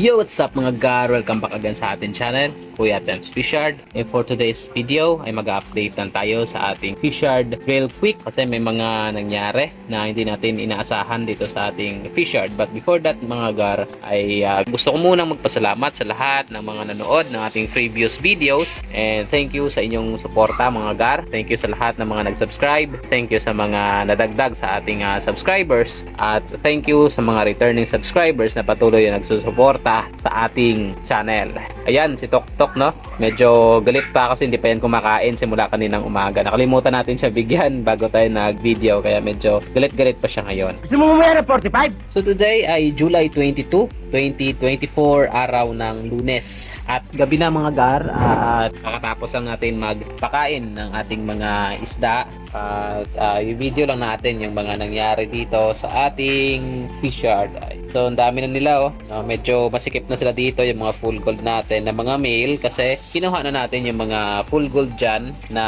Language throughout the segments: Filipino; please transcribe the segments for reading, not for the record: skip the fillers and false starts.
Yo, what's up mga gar? Welcome back again sa ating channel, Kuya Tems Fishard. And for today's video ay mag-update lang tayo sa ating Fishard real quick kasi may mga nangyari na hindi natin inaasahan dito sa ating Fishard. But before that mga gar ay gusto ko munang magpasalamat sa lahat ng mga nanood ng ating previous videos. And thank you sa inyong suporta mga gar. Thank you sa lahat ng mga nag-subscribe. Thank you sa mga nadagdag sa ating subscribers. At thank you sa mga returning subscribers na patuloy na nagsusuporta sa ating channel. Ayan, si Tok no? Medyo galit pa kasi hindi pa yan kumakain simula kaninang umaga. Nakalimutan natin siya bigyan bago tayo nag-video kaya medyo galit-galit pa siya ngayon. Gusto mo mamaya ng 45? So today ay July 22, 2024, araw ng Lunes. At gabi na mga gar at pakatapos lang natin magpakain ng ating mga isda. At yung video lang natin yung mga nangyari dito sa ating fish yard. So ang dami na nila medyo masikip na sila dito yung mga full gold natin na mga male kasi kinuha na natin yung mga full gold dyan na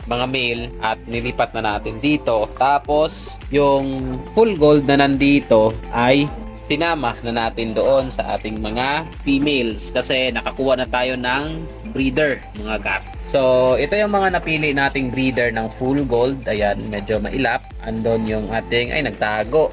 mga male at nilipat na natin dito. Tapos yung full gold na nandito ay sinama na natin doon sa ating mga females kasi nakakuha na tayo ng breeder mga gar. So ito yung mga napili nating breeder ng full gold. Ayan, medyo mailap. Andon yung ating ay nagtago.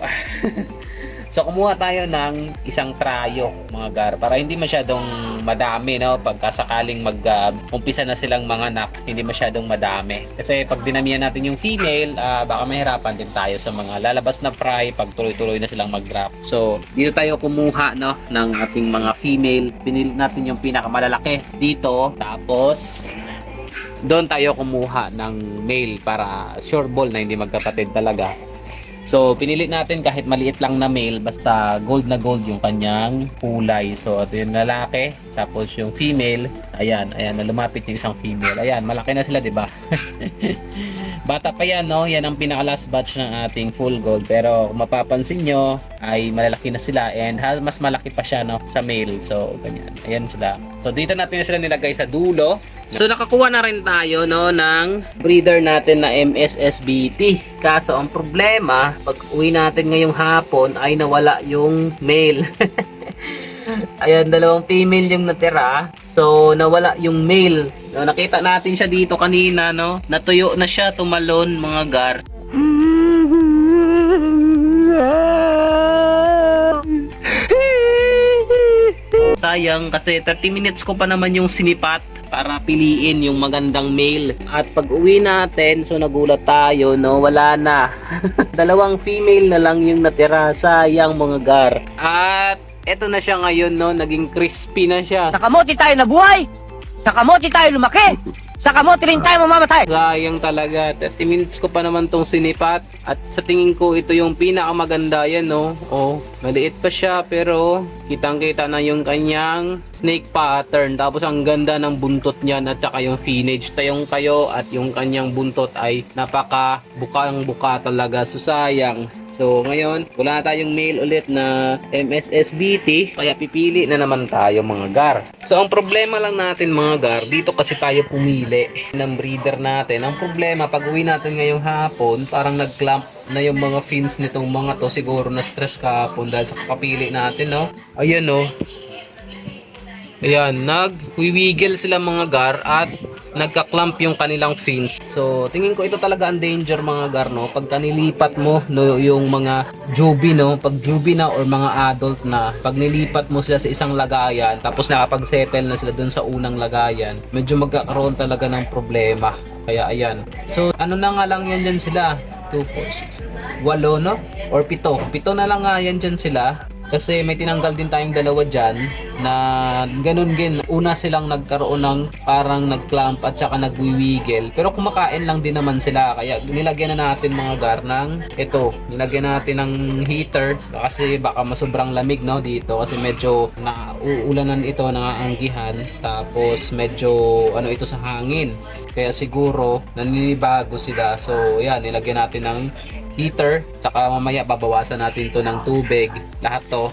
So kumuha tayo ng isang trayo mga gar para hindi masyadong madami pagkasakaling mag-umpisa na silang manganak, hindi masyadong madami. Kasi pag dinamihan natin yung female, baka mahirapan din tayo sa mga lalabas na fry pag tuloy-tuloy na silang mag-drop. So dito tayo kumuha ng ating mga female. Pinili natin yung pinakamalalaki dito. Tapos doon tayo kumuha ng male para sure ball na hindi magkapatid talaga. So, pinili natin kahit maliit lang na male, basta gold na gold yung kanyang kulay. So, ito yung lalaki, tapos yung female, ayan, na lumapit yung isang female. Ayan, malaki na sila, di ba? Bata pa yan, no? Yan ang pinaka last batch ng ating full gold. Pero, kung mapapansin nyo, ay malalaki na sila and mas malaki pa siya, no? Sa male. So, ganyan. Ayan sila. So, dito natin sila nilagay sa dulo. So nakakuha na rin tayo ng breeder natin na MSSBT. Kaso ang problema, pag uwi natin ngayong hapon ay nawala yung male. Ayan, dalawang female yung natira. So nawala yung male. No, nakita natin siya dito kanina, no? Natuyo na siya, tumalon mga gar. Sayang kasi 30 minutes ko pa naman yung sinipat para piliin yung magandang male. At pag uwi natin, so nagulat tayo, no? Wala na. Dalawang female na lang yung natira. Sayang mga gar. At eto na siya ngayon, no? Naging crispy na siya. Sa kamote tayo nabuhay! Sa kamote tayo lumaki! Sa kamote rin tayo mamamatay! Sayang talaga. 30 minutes ko pa naman tong sinipat. At sa tingin ko, ito yung pinakamaganda yan, no? Oh, maliit pa siya pero kitang-kita na yung kanyang snake pattern. Tapos ang ganda ng buntot niyan at saka yung finnage. Tayong kayo at yung kanyang buntot ay napaka bukang-buka talaga. So sayang. So ngayon, wala na tayong male ulit na MSSBT. Kaya pipili na naman tayo mga gar. So ang problema lang natin mga gar, dito kasi tayo pumili ng breeder natin. Ang problema, pag uwi natin ngayong hapon, parang nag-clamp na yung mga fins nitong mga to. Siguro na stress kahapon dahil sa kapili natin, no? Ayan, no? Ayan, nag-wiggle sila mga gar at nagka-clamp yung kanilang fins. So, tingin ko ito talaga ang danger mga gar, no? Pag nilipat mo, no, yung mga juvie, no? Pag juvie na or mga adult na, pag nilipat mo sila sa isang lagayan, tapos nakapag-settle na sila dun sa unang lagayan, medyo magkakaroon talaga ng problema. Kaya, ayan. So, ano na nga lang yan dyan sila? 2, 4, 6, 8, no? Or 7. 7 na lang nga yan dyan sila. Kasi may tinanggal din tayong dalawa dyan na ganun din. Una silang nagkaroon ng parang nag-clamp at saka nagwiwiggle. Pero kumakain lang din naman sila. Kaya nilagyan na natin mga gar ng ito. Nilagyan natin ng heater kasi baka masobrang lamig, no, dito. Kasi medyo nauulanan ito, nangaanggihan. Tapos medyo ito sa hangin. Kaya siguro naninibago sila. So yan, nilagyan natin ng heater, saka mamaya babawasan natin to ng tubig, lahat to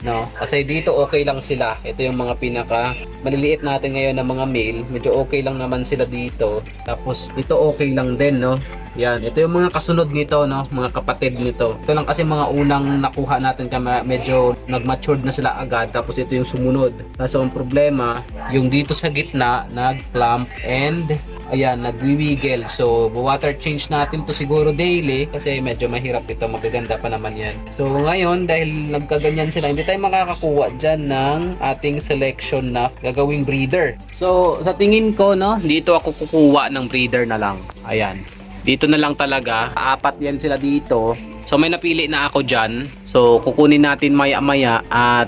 no? Kasi dito okay lang sila. Ito yung mga pinaka maliliit natin ngayon na mga male, medyo okay lang naman sila dito. Tapos ito okay lang din, no? Yan, ito yung mga kasunod nito, no? Mga kapatid nito. Ito lang kasi mga unang nakuha natin kaya medyo nag-matured na sila agad. Tapos ito yung sumunod. Kaso ang problema, yung dito sa gitna, nag-clump and ayan, nagwiwiggle. So, water change natin to siguro daily kasi medyo mahirap ito. Magaganda pa naman yan. So, ngayon, dahil nagkaganyan sila, hindi tayo makakakuha dyan ng ating selection na gagawing breeder. So, sa tingin ko, no, dito ako kukuha ng breeder na lang. Ayan. Dito na lang talaga. Apat yan sila dito. So may napili na ako dyan. So kukunin natin maya-maya.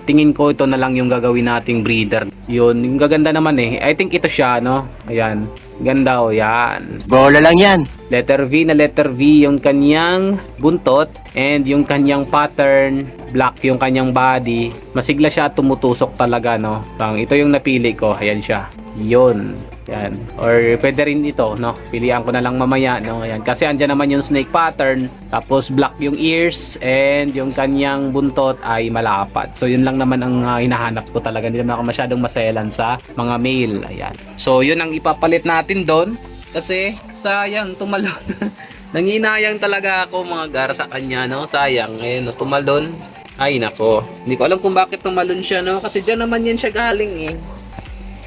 Tingin ko ito na lang yung gagawin nating breeder. Yun, yung gaganda naman eh. I think ito siya, no? Ayan. Ganda o, yan. Bola lang yan. Letter V na letter V yung kanyang buntot. And yung kanyang pattern, black yung kanyang body. Masigla siya at tumutusok talaga, no? Ito yung napili ko. Ayan siya. Yun. Yan. Or pwede rin ito, no? Pilihan ko na lang mamaya, no? Ayan. Kasi andyan naman yung snake pattern. Tapos black yung ears. And yung kanyang buntot ay malapat. So yun lang naman ang hinahanap ko talaga. Hindi naman ako masyadong maselan sa mga male. Ayan. So yun ang ipapalit natin doon. Kasi sayang tumalon. Nanginayang talaga ako mga gar sa kanya, no? Sayang. Ayun, no? Tumalon. Ay nako. Hindi ko alam kung bakit tumalon siya, no? Kasi dyan naman yan siya galing eh.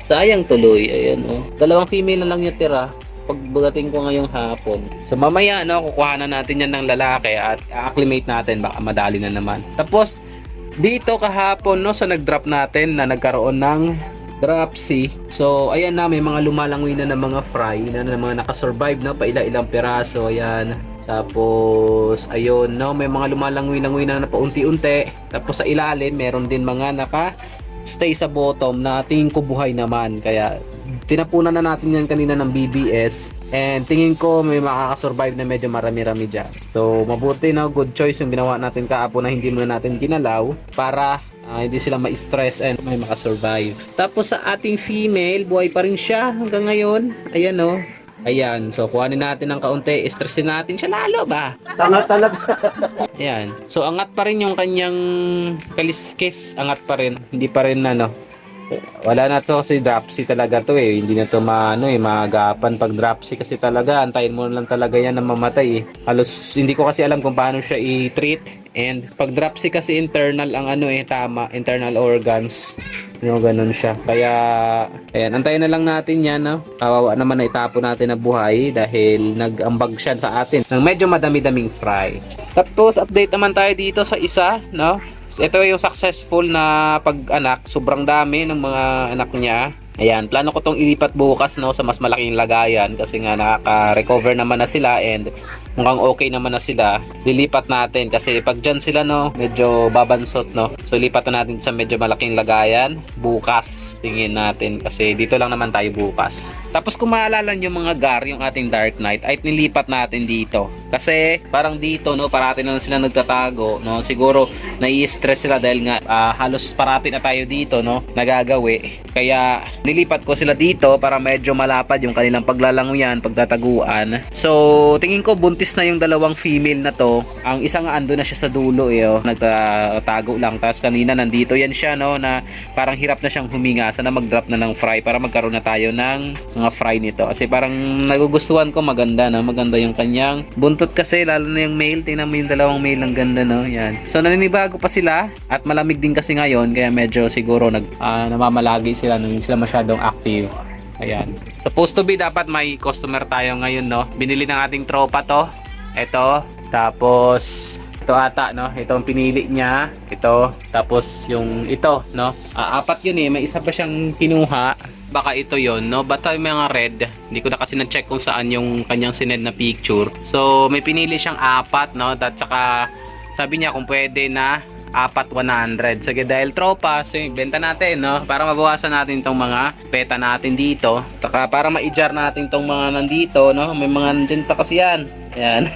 Sayang tuloy, ayan oh. Dalawang female na lang yung tira pagdating ko ngayong hapon. So mamaya no, kukuha na natin yan ng lalaki at acclimate natin, baka madali na naman. Tapos dito kahapon no, sa nag-drop natin na nagkaroon ng dropsy. So ayan na, may mga lumalangoy na ng mga fry na mga nakasurvive no, pa ilang piraso, ayan. Tapos ayun no, may mga lumalangoy-langoy na paunti-unti. Tapos sa ilalim meron din mga stay sa bottom na tingin ko buhay naman, kaya tinapunan na natin yan kanina ng BBS and tingin ko may makakasurvive na medyo marami-rami dyan. So mabuti na, good choice yung ginawa natin kahapon na hindi muna natin ginalaw para hindi sila ma-stress and may makasurvive. Tapos sa ating female, buhay pa rin siya hanggang ngayon. Ayan o. Ayan, so kuhanin natin ng kaunti, stressin natin siya lalo ba? Tanga talaga. Ayan, so angat pa rin yung kanyang kaliskis, angat pa rin, hindi pa rin wala na to kasi dropsy talaga to eh, hindi na to maagapan pag dropsy kasi talaga, antayin mo lang talaga yan na mamatay eh. Halos hindi ko kasi alam kung paano siya i-treat, and pag dropsy kasi internal ang tama, internal organs. Ganun siya. Kaya, ayan, antayin na lang natin yan, no? Kawawa naman na itapo natin na buhay dahil nag-ambag siya sa atin ng medyo madami-daming fry. Tapos, update naman tayo dito sa isa, no? Ito yung successful na pag-anak. Sobrang dami ng mga anak niya. Ayan, plano ko tong ilipat bukas, no, sa mas malaking lagayan kasi nga nakaka-recover naman na sila and mukhang okay naman na sila. Lilipat natin kasi pag dyan sila, no, medyo babansot, no. So lipat na natin sa medyo malaking lagayan bukas, tingin natin kasi dito lang naman tayo bukas. Tapos kung maalala nyo mga gar, yung ating Dark Knight ay nilipat natin dito kasi parang dito, no, parati na sila nagtatago, no. Siguro nai-stress sila dahil nga halos parati na tayo dito, no, nagagawi. Kaya nilipat ko sila dito para medyo malapad yung kanilang paglalanguyan, pagtataguan. So tingin ko buntis na yung dalawang female na to. Ang isa nga ando na siya sa dulo eh, oh. Nagtatago lang. Tapos kanina nandito yan siya, no, na parang hirap na siyang huminga. Sana mag-drop na ng fry para magkaroon na tayo ng mga fry nito. Kasi parang nagugustuhan ko, maganda, no? Maganda yung kanyang buntot kasi, lalo na yung male. Tingnan mo yung dalawang male, ang ganda, no? Yan. So naninibago pa sila at malamig din kasi ngayon kaya medyo siguro namamalagi sila, hindi sila masyadong active. Ayan. Supposed to be dapat may customer tayo ngayon, no? Binili ng ating tropa to. Ito. Tapos ito ata, no? Ito ang pinili niya. Ito. Tapos yung ito, no? Apat yun eh. May isa pa siyang kinuha. Baka ito yon, no? Basta yung mga red. Hindi ko na kasi na-check kung saan yung kanyang sinend na picture. So may pinili siyang apat, no? At saka sabi niya kung pwede na 4,100. Sige, dahil tropa, so benta natin, no? Para mabawasan natin tong mga peta natin dito. Saka para ma-jar natin tong mga nandito, no? May mga nandyan pa kasi yan. Ayan.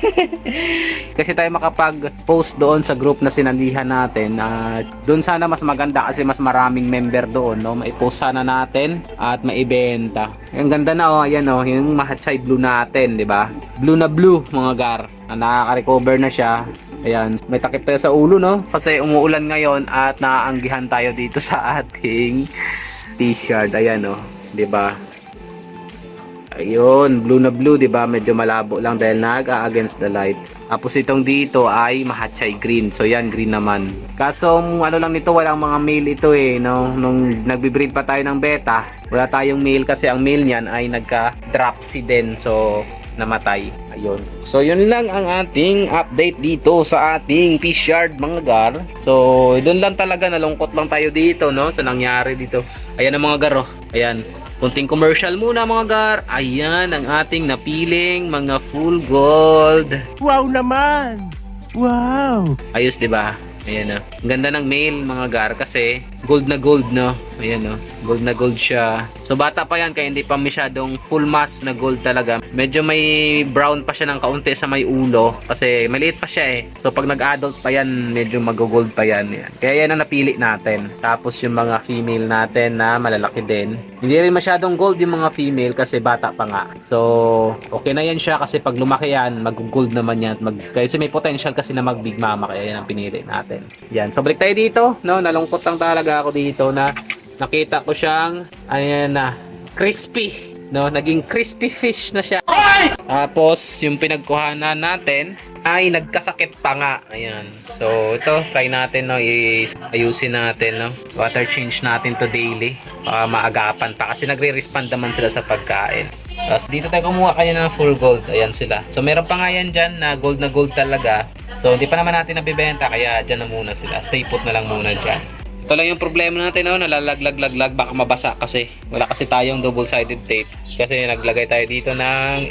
Kasi tayo makapag-post doon sa group na sinalihan natin. Doon sana mas maganda kasi mas maraming member doon, no? Mai-post sana natin at maibenta. Ang ganda na, oh. Ayan, oh. Yung Mahatchay blue natin, di ba? Blue na blue, mga gar. Nakaka-recover na siya. Ayan, may takip tayo sa ulo, no? Kasi umuulan ngayon at naaanggihan tayo dito sa ating t-shirt. Ayan, no? 'Di ba? Ayun, blue na blue, 'di ba? Medyo malabo lang dahil nag-against the light. Tapos itong dito ay mahatchay green. So yan, green naman. Kaso ano lang nito, walang mga male ito eh, no? Nung nagbe-breed pa tayo ng beta, wala tayong male kasi ang male niyan ay nagka-dropsy din. So namatay. Ayun. So yun lang ang ating update dito sa ating fish yard, mga gar. So doon lang talaga, nalungkot lang tayo dito, no? Sa nangyari dito. Ayan ang mga gar, oh. Ayan. Kunting commercial muna, mga gar. Ayan ang ating napiling mga full gold. Wow naman! Wow! Ayos, 'di ba? Ayan, oh. Ang ganda ng male, mga gar, kasi gold na gold, no? Ayan, oh. Gold na gold siya. So bata pa yan, kaya hindi pa masyadong full mass na gold talaga. Medyo may brown pa siya ng kaunti sa may ulo kasi maliit pa siya eh. So pag nag-adult pa yan, medyo mag-gold pa yan. Yan. Kaya yan ang napili natin. Tapos yung mga female natin na malalaki din. Hindi rin masyadong gold yung mga female kasi bata pa nga. So okay na yan siya kasi pag lumaki yan, mag-gold naman yan. Kasi may potential kasi na mag-big mama, kaya yan ang pinili natin. Yan. So balik tayo dito, no? Nalungkot lang talaga ako dito na nakita ko siyang ayan na crispy, no? Naging crispy fish na siya. Tapos yung pinagkuhanan natin ay nagkasakit pa nga. Ayan. So ito, try natin, no? Ayusin natin, no? Water change natin to daily. Maagapan pa kasi nagre-respond naman sila sa pagkain. Tapos dito tayo kumuha kanya ng full gold. Ayan sila. So meron pa nga yan dyan na gold talaga. So hindi pa naman natin nabibenta, kaya dyan na muna sila. Stay put na lang muna dyan. Ito lang yung problema natin, no? Nalalaglag, baka mabasa kasi wala kasi tayong double-sided tape kasi naglagay tayo dito ng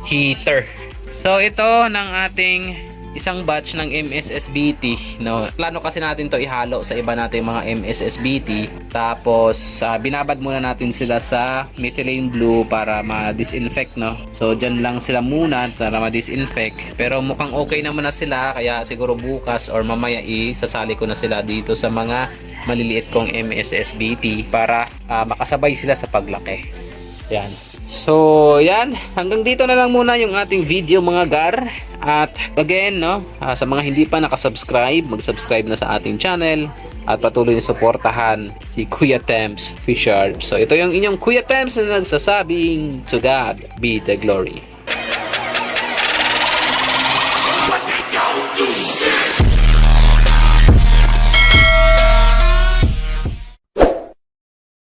heater. So ito ng ating isang batch ng MSSBT, no? Plano kasi natin to ihalo sa iba nating mga MSSBT, tapos binabad muna natin sila sa methylene blue para ma-disinfect, no? So dyan lang sila muna para ma-disinfect, pero mukhang okay naman na sila, kaya siguro bukas or mamaya isasali ko na sila dito sa mga maliliit kong MSSBT para makasabay sila sa paglaki. Yan. So, yan. Hanggang dito na lang muna yung ating video, mga gar. At again, no, sa mga hindi pa nakasubscribe, mag-subscribe na sa ating channel. At patuloy na suportahan si Kuya Temps Fisher. So, ito yung inyong Kuya Temps na nagsasabing, to God be the glory.